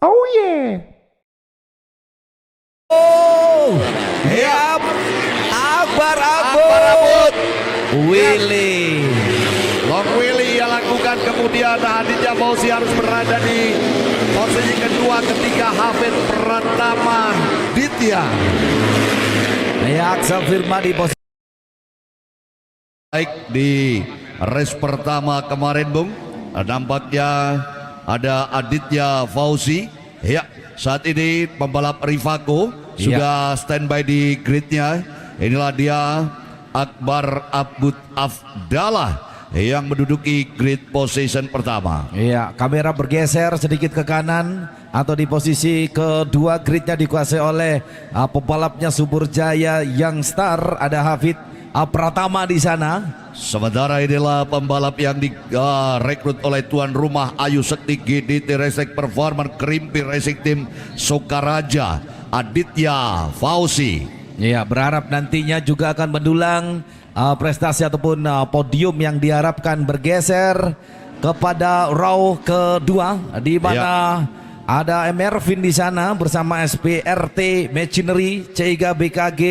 Oh yeah. Oh, ya, Akbar Abud, Willy. Long Willy yang lakukan, kemudian Aditya Fauzi harus berada di posisi kedua ketika Hafid Pratama Ditya. Ya, Axel Firma di posisi Baik di race pertama kemarin, Bung, nampaknya ada Aditya Fauzi. Ya, saat ini pembalap Rivako sudah standby di gridnya. Inilah dia Akbar Abud Afdalah yang menduduki grid position pertama. Iya, kamera bergeser sedikit ke kanan atau di posisi kedua, gridnya dikuasai oleh pembalapnya Subur Jaya Young Star, ada Hafid Pratama di sana. Sementara inilah pembalap yang direkrut oleh tuan rumah Ayu Sekti GDT Racing Performance Krimpi Racing Team Sokaraja, Aditya Fauzi. Iya, berharap nantinya juga akan mendulang prestasi ataupun podium yang diharapkan, bergeser kepada row kedua di mana ada M. Ervin di sana bersama SPRT Machinery, Ceiga BKG,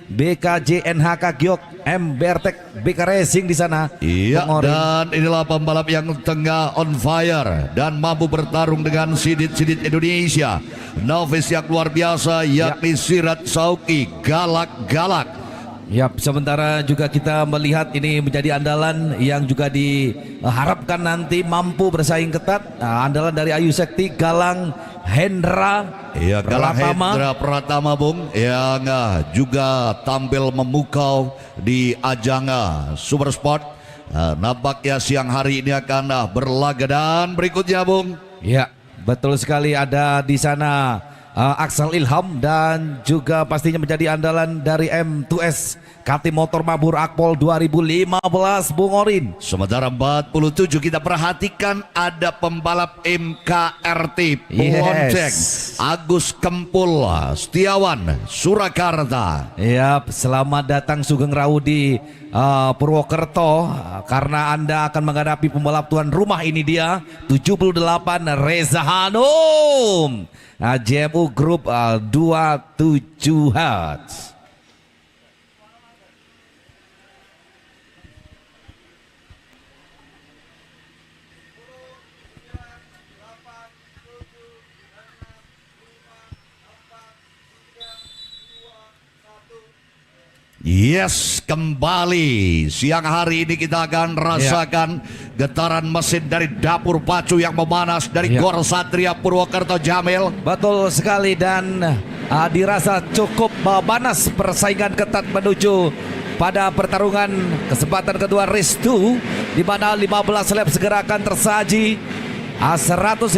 BKJ NHK Giok, M Bertek BK Racing di sana. Iya, dan inilah pembalap yang tengah on fire dan mampu bertarung dengan sidit-sidit Indonesia. Novice yang luar biasa yakni Sirat Sauki, galak-galak. Ya, sementara juga kita melihat ini menjadi andalan yang juga diharapkan nanti mampu bersaing ketat. Andalan dari Ayu Sekti, Galang Hendra. Ya, Galang Hendra Pratama, Bung, yang juga tampil memukau di ajang Super Sport. Nampaknya siang hari ini akan berlaga, dan berikutnya, Bung. Ya, betul sekali, ada di sana Axel Ilham dan juga pastinya menjadi andalan dari M2S KT Motor Mabur Akpol 2015, Bung Orin. Sementara 47 kita perhatikan ada pembalap MKRT Ponceng, Agus Kempul Setiawan Surakarta. Ya, selamat datang Sugeng Rawu di Purwokerto, karena Anda akan menghadapi pembalap tuan rumah. Ini dia 78 Reza Hanum, JMU Group 27 Hertz. Yes, kembali siang hari ini kita akan rasakan getaran mesin dari dapur pacu yang memanas dari Gor Satria Purwokerto, Jamil. Betul sekali, dan dirasa cukup panas, persaingan ketat menuju pada pertarungan kesempatan kedua race 2, di mana 15 lap segera akan tersaji. 150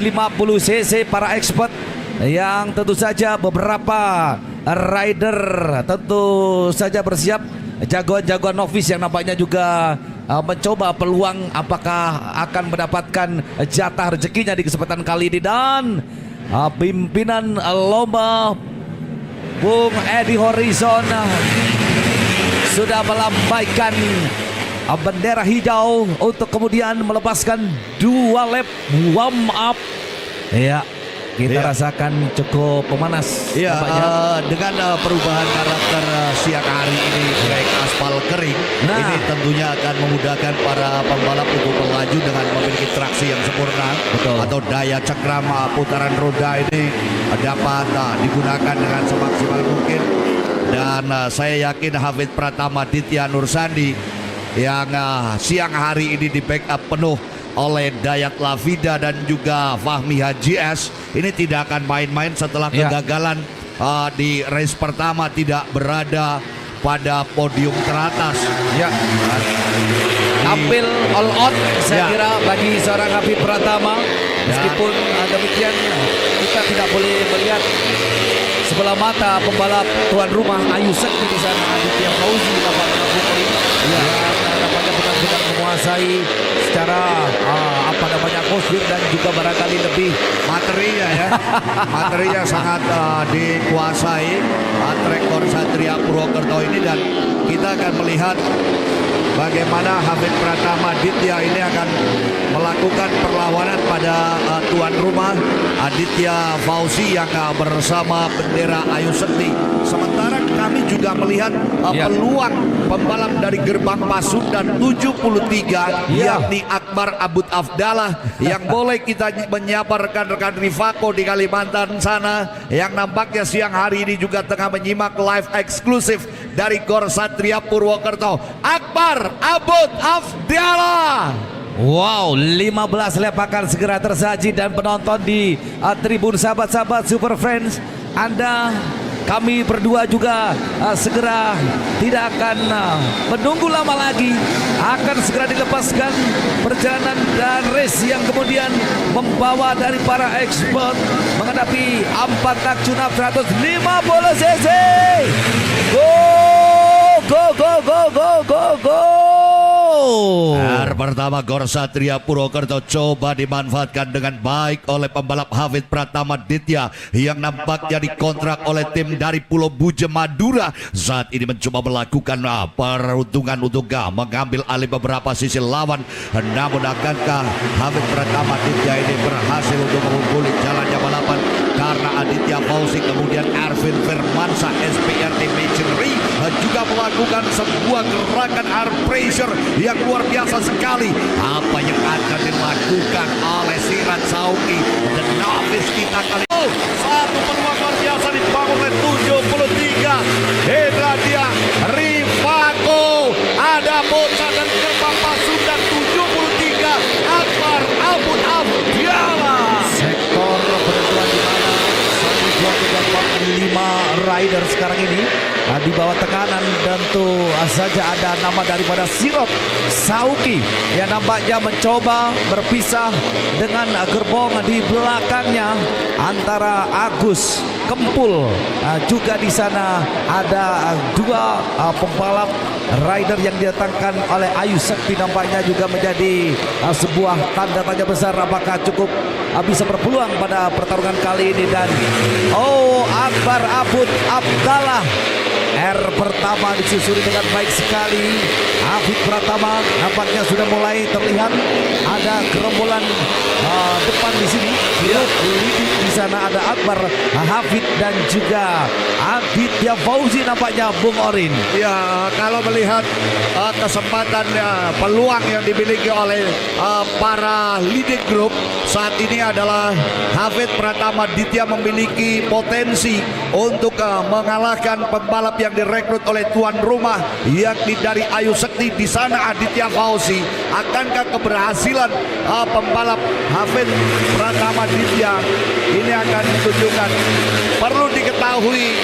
cc para expert yang tentu saja beberapa rider tentu saja bersiap, jagoan-jagoan novice yang nampaknya juga mencoba peluang apakah akan mendapatkan jatah rezekinya di kesempatan kali ini. Dan pimpinan lomba Bung Edi Horizon sudah melambaikan bendera hijau untuk kemudian melepaskan 2 lap warm up. Ya, kita rasakan cukup pemanas. Iya, dengan perubahan karakter siang hari ini baik aspal kering, ini tentunya akan memudahkan para pembalap untuk melaju dengan memiliki traksi yang sempurna. Betul. Atau daya cekram putaran roda ini dapat digunakan dengan semaksimal mungkin. Dan saya yakin Hafid Pratama Ditya Nursandi yang siang hari ini di backup penuh oleh Dayat Lavida dan juga Fahmi Haji S, ini tidak akan main-main setelah kegagalan di race pertama, tidak berada pada podium teratas. Ya, tampil all out saya kira bagi seorang Hafid Pratama. Meskipun demikian, kita tidak boleh melihat sebelah mata pembalap tuan rumah Ayu Sekti di sana, Aditya Fauzi nampaknya Bukori. Nampaknya benar-benar menguasai secara atmosfer dan juga barangkali lebih materinya ya. Materinya sangat dikuasai trek Gor Satria Purwokerto ini, dan kita akan melihat bagaimana Hafid Pratama Ditya ini akan melakukan perlawanan pada tuan rumah Aditya Fauzi yang bersama bendera Ayu Sekti. Sementara kami juga melihat peluang pembalap dari gerbang Pasundan 73 yakni Akbar Abud Afdallah yang boleh kita menyapa rekan-rekan Rivako di Kalimantan sana yang nampaknya siang hari ini juga tengah menyimak live eksklusif dari Gor Satria Purwokerto. Akbar Abud Afdallah. Wow, 15 lap akan segera tersaji dan penonton di tribun sahabat-sahabat Super Friends, kami berdua juga segera tidak akan menunggu lama lagi, akan segera dilepaskan perjalanan dan race yang kemudian membawa dari para expert menghadapi 4 tak Cunap 150 cc. Go go go go go go. Pertama Gor Satria Purwokerto coba dimanfaatkan dengan baik oleh pembalap Hafid Pratama Ditya yang nampaknya dikontrak oleh tim dari Pulau Bujem Madura. Saat ini mencoba melakukan peruntungan untuk mengambil alih beberapa sisi lawan. Namun akankah Hafid Pratama Ditya ini berhasil untuk mengungguli jalannya balapan karena Aditya Fauzi kemudian Ervin Firmansyah SPRT Machinery juga melakukan sebuah gerakan air pressure yang luar biasa sekali. Apa yang akan dilakukan oleh Sirat Sauki dan Nafis kita kali ini? Satu peluang luar biasa dibangun oleh 73 Hendra dia Rivako, ada bocah dan gerbang Pasundan 73 Akbar Abud Afdallah. Sektor penentuan di mana 1, 2, 3, 4, 5 rider sekarang ini di bawah tekanan. Tentu saja ada nama daripada Sirot Sauki yang nampaknya mencoba berpisah dengan gerbong di belakangnya antara Agus Kempul. Juga di sana ada dua pembalap rider yang didatangkan oleh Ayu Sekti, nampaknya juga menjadi sebuah tanda tanya besar apakah cukup bisa berpeluang pada pertarungan kali ini. Dan Akbar Abud Afdallah R pertama disusuri dengan baik sekali. Hafid Pratama nampaknya sudah mulai terlihat ada gerombolan depan di sini. Di sana ada Akbar Hafid dan juga Aditya Fauzi nampaknya Bung Orin. Ya, kalau melihat kesempatan peluang yang dimiliki oleh para leading group saat ini adalah Hafid Pratama Ditya memiliki potensi untuk mengalahkan pembalap yang direkrut oleh tuan rumah yakni dari Ayu Sekti. Di sana Aditya Fauzi. Akankah keberhasilan pembalap Hafid Pratama Ditya ini akan ditunjukkan? Perlu diketahui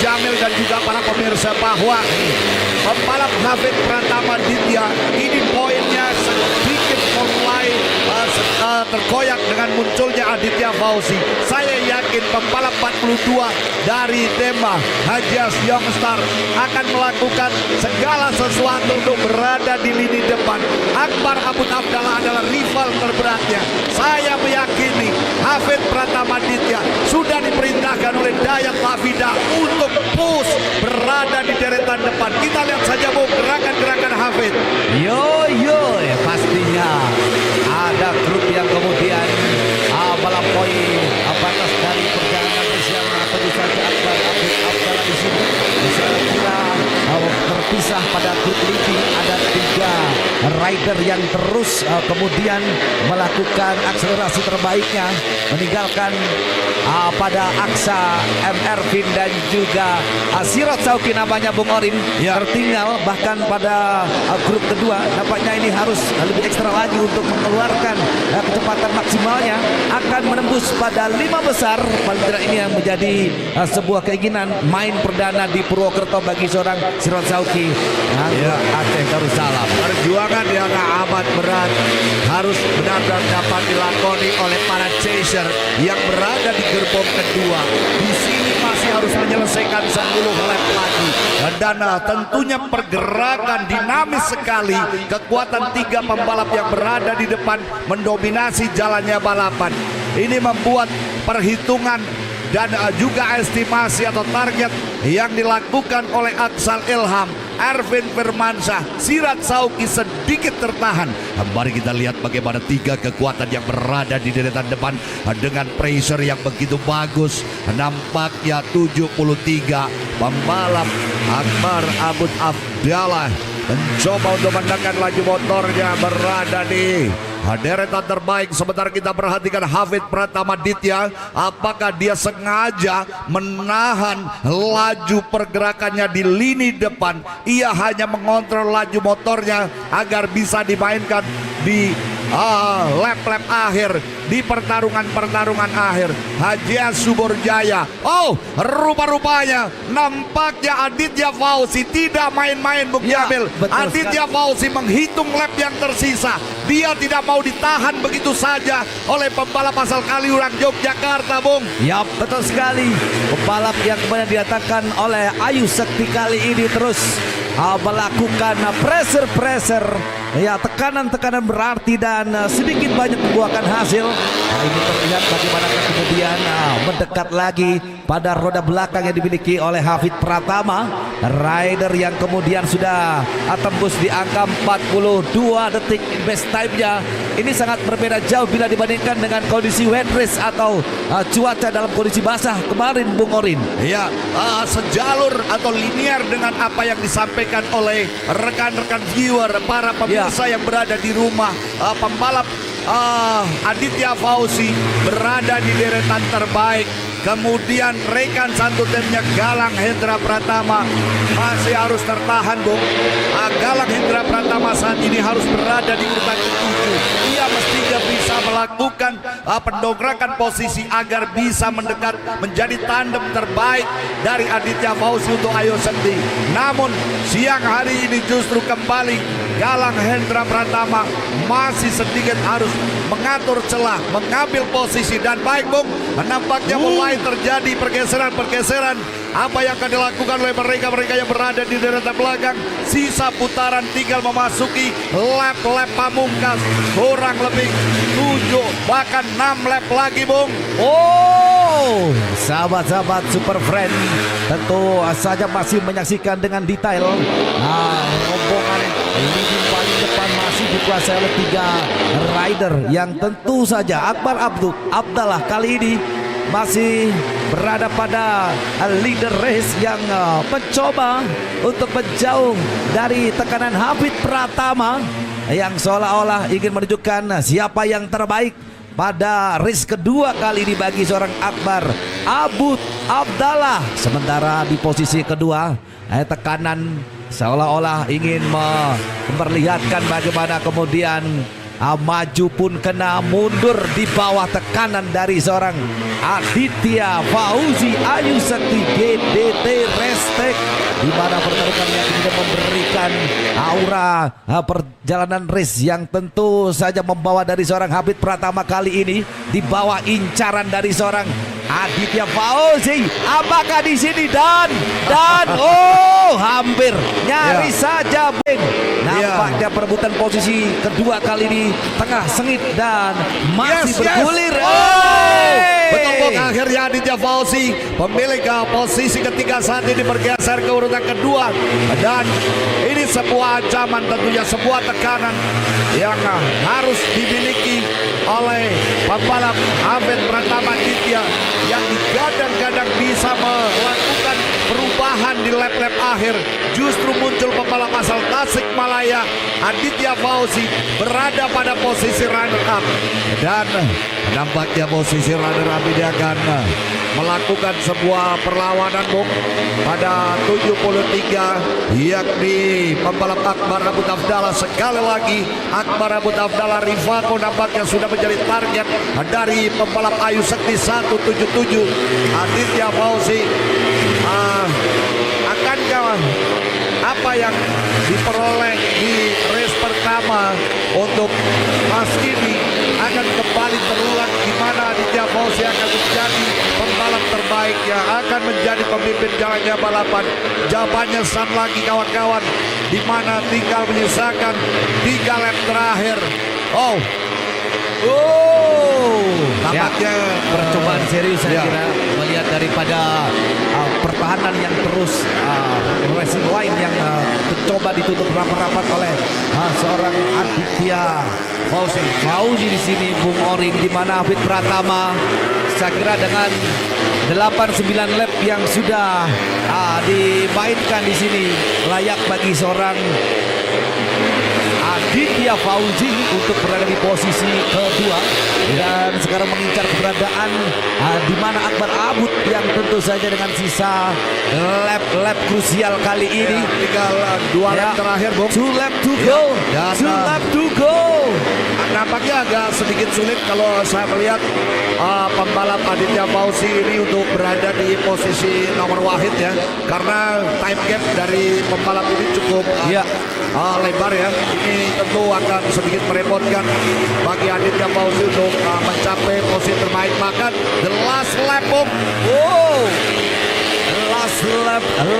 Jamil dan juga para pemirsa bahwa pembalap Hafid Pratama Ditya ini poinnya sedikit mulai terkoyak dengan munculnya Aditya Fauzi. Saya yakin pembalap 42 dari Tema Hajas Youngstar akan melakukan segala sesuatu untuk berada di lini depan. Akbar Abud Afdallah adalah rival terberatnya. Saya meyakini Hafid Pratama Ditya sudah diperintahkan oleh Dayat Lafida untuk push berada di deretan depan. Kita lihat saja gerakan-gerakan Hafid. Pastinya ada grup yang kemudian melampaui batas dari perjalanan yang tentu saja Akbar Abud Afdallah di sini. Saya kira terpisah pada grup leading ada 3 rider yang terus kemudian melakukan akselerasi terbaiknya, meninggalkan pada Aksa Ervin dan juga Sirot Sauki namanya Bung Orin tertinggal. Bahkan pada grup kedua nampaknya ini harus lebih ekstra lagi untuk mengeluarkan kecepatan maksimalnya, akan menembus pada 5 besar. Paling tidak ini yang menjadi sebuah keinginan main perdana di Purwokerto bagi seorang Sirot Sauki. Aceh Darussalam. Perjuangan yang amat berat harus benar-benar dapat dilakoni oleh para chaser yang berada di gerbong kedua. Di sini masih harus menyelesaikan 10 lap lagi. Dan tentunya pergerakan dinamis sekali. Kekuatan 3 pembalap yang berada di depan mendominasi jalannya balapan. Ini membuat perhitungan dan juga estimasi atau target yang dilakukan oleh Aksal Ilham Erwin Firmansyah, Sirat Sauki sedikit tertahan. Mari kita lihat bagaimana tiga kekuatan yang berada di deretan depan dengan pressure yang begitu bagus. Nampaknya 73 pembalap Akbar Abud Afdallah mencoba untuk menekan laju motornya berada di deretan terbaik. Sebentar kita perhatikan Hafid Pratama Ditya, apakah dia sengaja menahan laju pergerakannya di lini depan. Ia hanya mengontrol laju motornya agar bisa dimainkan di lap-lap akhir, di pertarungan akhir. Hajia Suborjaya, oh rupa-rupanya nampaknya Aditya Fauzi tidak main-main, Bung Jamil. Aditya Fauzi menghitung lap yang tersisa. Dia tidak mau ditahan begitu saja oleh pembalap asal Kaliurang Yogyakarta, Bung. Ya, betul sekali. Pembalap yang kemudian didatangkan oleh Ayu Sekti kali ini terus melakukan pressure, ya, tekanan berarti dan sedikit banyak membuahkan hasil. Nah, ini terlihat bagaimana kemudian mendekat lagi pada roda belakang yang dimiliki oleh Hafid Pratama, rider yang kemudian sudah tembus di angka 42 detik best time-nya. Ini sangat berbeda jauh bila dibandingkan dengan kondisi wet race atau cuaca dalam kondisi basah kemarin, Bung Orin. Ya, sejalur atau linear dengan apa yang disampaikan oleh rekan-rekan viewer, para pemirsa yang berada di rumah. Pembalap Aditya Fauzi berada di deretan terbaik. Kemudian rekan satu timnya Galang Hendra Pratama masih harus tertahan, Bung. Galang Hendra Pratama saat ini harus berada di urutan ke-7. Ia mestinya bisa melakukan pendongkrakan posisi agar bisa mendekat menjadi tandem terbaik dari Aditya Fauzi untuk Ayu Sekti. Namun siang hari ini justru kembali Galang Hendra Pratama masih sedikit harus mengatur celah, mengambil posisi. Dan baik, Bung, nampaknya mulai terjadi pergeseran. Apa yang akan dilakukan oleh mereka yang berada di deretan belakang? Sisa putaran tinggal memasuki lap-lap pamungkas, kurang lebih 7 bahkan 6 lap lagi, Bung. Oh, sahabat-sahabat Super Friend, tentu saja masih menyaksikan dengan detail rombongan leading paling depan masih dikuasai oleh 3 rider yang tentu saja Akbar Abud Afdallah kali ini masih berada pada leader race yang mencoba untuk menjauh dari tekanan Hafid Pratama yang seolah-olah ingin menunjukkan siapa yang terbaik pada race kedua kali ini bagi seorang Akbar Abud Afdallah. Sementara di posisi kedua tekanan seolah-olah ingin memperlihatkan bagaimana kemudian maju pun kena mundur di bawah tekanan dari seorang Aditya Fauzi Ayu Sekti GDT Restek, di mana pertarungan yang tidak memberikan aura perjalanan race yang tentu saja membawa dari seorang Hafid Pratama kali ini di bawah incaran dari seorang Aditya Fauzi. Apakah di sini dan oh, hampir nyaris saja, Ben. Nampaknya perebutan posisi kedua kali ini tengah sengit dan masih bergulir. Betul, Bung. Akhirnya Aditya Fauzi pemilik posisi ketiga saat ini bergeser ke urutan kedua, dan ini sebuah ancaman, tentunya sebuah tekanan yang harus dimiliki oleh pembalap Hafid Pratama Ditya yang digadang-gadang bisa melakukan perubahan di lap-lap akhir. Justru muncul pembalap asal Tasikmalaya Aditya Fauzi berada pada posisi runner up, dan nampaknya posisi runner up ini akan melakukan sebuah perlawanan, Bung, pada 73, yakni pembalap Akbar Abud Afdallah. Sekali lagi Akbar Abud Afdallah Rivako nampaknya sudah menjadi target dari pembalap Ayu Sekti 177. Aditya Fauzi akankah apa yang diperoleh di race pertama untuk pas ini akan kembali terulang, di mana Aditya Fauzi akan menjadi pembalap terbaik yang akan menjadi pemimpin jalannya balapan? Jawabannya saat lagi, kawan-kawan, di mana tinggal menyisakan 3 lap terakhir. Tampaknya percobaan serius saya kira melihat melihat daripada pertahanan yang terus racing line yang mencoba ditutup rapat-rapat oleh seorang Aditya Fauzi di sini, Bung Oring, di mana Hafid Pratama saya kira dengan 8-9 lap yang sudah dimainkan di sini layak bagi seorang Aditya Fauzi untuk berada di posisi kedua, dan sekarang mengincar keberadaan di mana Akbar Abud yang tentu saja dengan sisa lap krusial kali ini Tinggal 2 lap terakhir, Bung. 2 lap to go, Ya, 2 lap to go. Nampaknya agak sedikit sulit kalau saya melihat pembalap Aditya Fauzi ini untuk berada di posisi nomor wahid ya, karena time gap dari pembalap ini cukup lebar ya. Ini tentu akan sedikit merepotkan bagi Aditya Fauzi untuk mencapai posisi terbaik. Bahkan the last lap, Bung. Last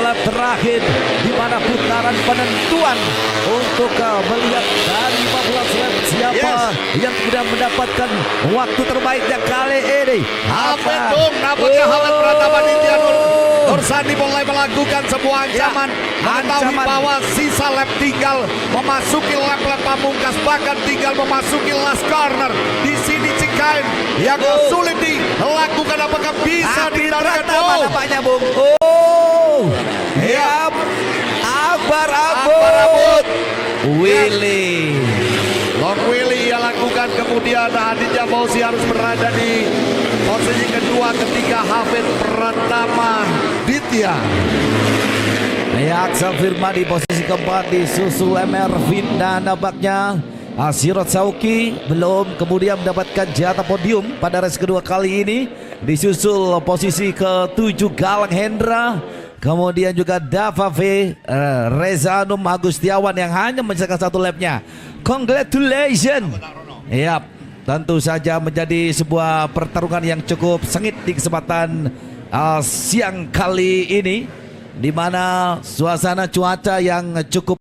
lap terakhir di mana putaran penentuan untuk melihat dari 15 lap siapa yang tidak mendapatkan waktu terbaiknya kali ini. Hafid, Bung. Nampaknya Hafid Pratama Ditya Nursandi mulai melakukan sebuah ancaman, mengetahui bahwa sisa lap tinggal memasuki lap-lap pamungkas, bahkan tinggal memasuki last corner. Di sini Cikain yang sulit dilakukan, apakah bisa ditarik? Nampaknya, Bung. Akbar Abud. Willy. Long Willy yang lakukan, kemudian Aditya Fauzi harus berada di posisi kedua ketika Hafid Pratama Ditya. Axel Firman di posisi keempat disusul MR Vin, dan nampaknya Sirot Sauki belum kemudian mendapatkan jatah podium pada race kedua kali ini. Disusul posisi ke-7 Galang Hendra, kemudian juga Dava V, Reza Anum Agustiawan yang hanya menyelesaikan 1 lapnya. Congratulations. Yap, tentu saja menjadi sebuah pertarungan yang cukup sengit di kesempatan siang kali ini, di mana suasana cuaca yang cukup